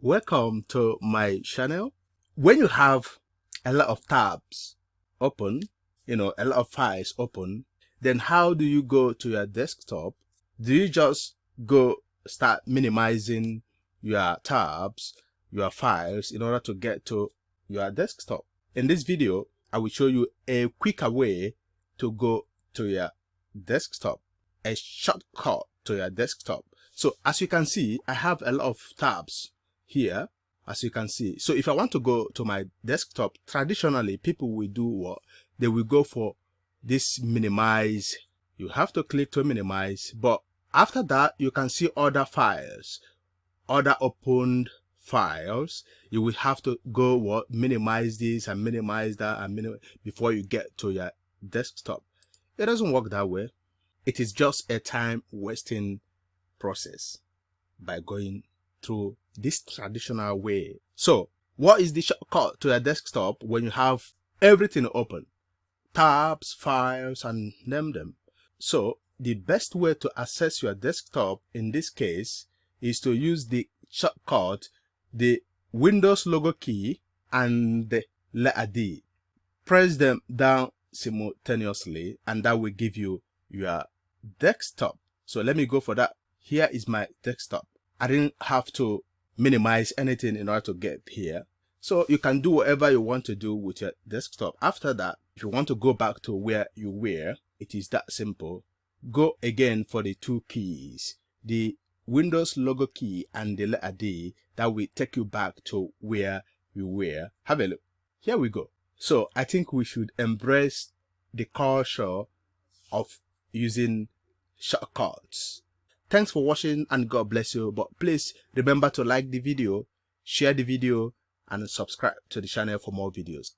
Welcome to my channel. When you have a lot of tabs open, a lot of files open, then how do you go to your desktop? Do you just go start minimizing your tabs, your files in order to get to your desktop? In this video, I will show you a quicker way to go to your desktop, a shortcut to your desktop. So as you can see, I have a lot of tabs here, as you can see. So if I want to go to my desktop, traditionally people will do what? They will go for this minimize. You have to click to minimize, but after that you can see other files, other opened files. You will have to go what? Minimize this and minimize that and before you get to your desktop. It doesn't work that way. It is just a time wasting process by going through this traditional way. So what is the shortcut to a desktop when you have everything open? Tabs, files, and name them. So the best way to access your desktop in this case is to use the shortcut, the Windows logo key and the letter D. Press them down simultaneously and that will give you your desktop. So let me go for that. Here is my desktop. I didn't have to minimize anything in order to get here. So you can do whatever you want to do with your desktop. After that, if you want to go back to where you were, it is that simple. Go again for the two keys, the Windows logo key and the letter D. That will take you back to where you were. Have a look. Here we go. So I think we should embrace the culture of using shortcuts. Thanks for watching and God bless you. But please remember to like the video, share the video, and subscribe to the channel for more videos.